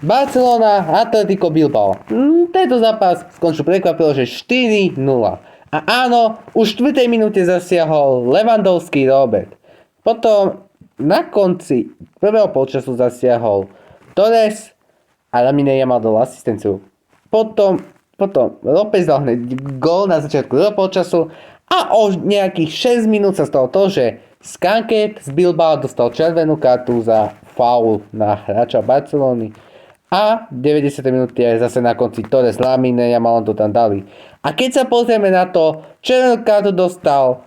Barcelona, Atletico Bilbao. Tento zápas skončil prekvapilo, že 4-0. A áno, už v 4. minúte zasiahol Lewandowski Robert. Potom na konci prvého polčasu zasiahol Torres a Lamine Yamal dal asistenciu. Potom López dal hneď gól na začiatku druhého polčasu a o nejakých 6 minút sa stalo to, že Skanket z Bilbao dostal červenú kartu za faul na hráča Barcelony. A 90. minúty je zase na konci Torres, Lamine Yamal to tam dali. A keď sa pozrieme na to, červenú kartu dostal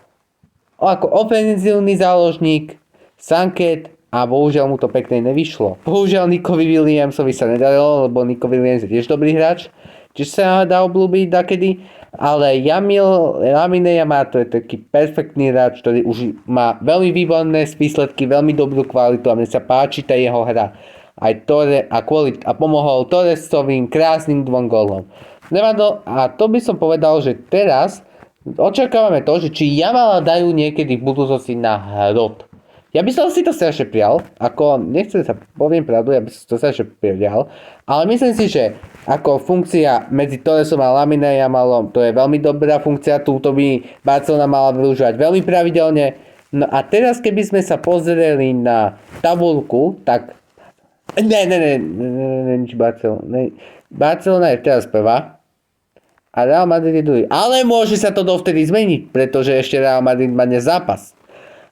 ako ofenzívny záložník Sanket a bohužiaľ mu to pekne nevyšlo. Bohužiaľ Nikovi Williamsovi sa nedarilo, lebo Nico Williams je tiež dobrý hráč, čiže sa dá obľúbiť dakedy, ale Lamine Yamal to je taký perfektný hráč, ktorý už má veľmi výborné výsledky, veľmi dobrú kvalitu a mne sa páči tá jeho hra. A pomohol Torresovým krásnym 2 gólom. A to by som povedal, že teraz očakávame to, že či Yamala dajú niekedy v budúcnosti na hrot. Ja by som si to strašne prial, nechcem sa poviem pravdu, ja by som to strašne prial, ale myslím si, že ako funkcia medzi Torresom a Lamine Yamalom, to je veľmi dobrá funkcia, túto by Barcelona mala využívať veľmi pravidelne. No a teraz keby sme sa pozreli na tabuľku, tak Barcelona je teraz prvá a Real Madrid je druhý. Ale môže sa to dovtedy zmeniť, pretože ešte Real Madrid má dnes zápas.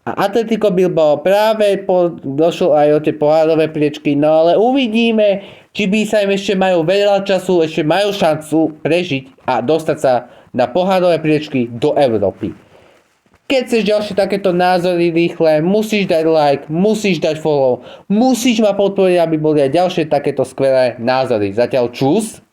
A Atletico Bilbao práve došlo aj o tie pohárové priečky, no ale uvidíme, či by sa im ešte majú veľa času, ešte majú šancu prežiť a dostať sa na pohárové priečky do Európy. Keď chceš ďalšie takéto názory rýchle, musíš dať like, musíš dať follow, musíš ma podporiť, aby boli aj ďalšie takéto skvelé názory. Zatiaľ čus.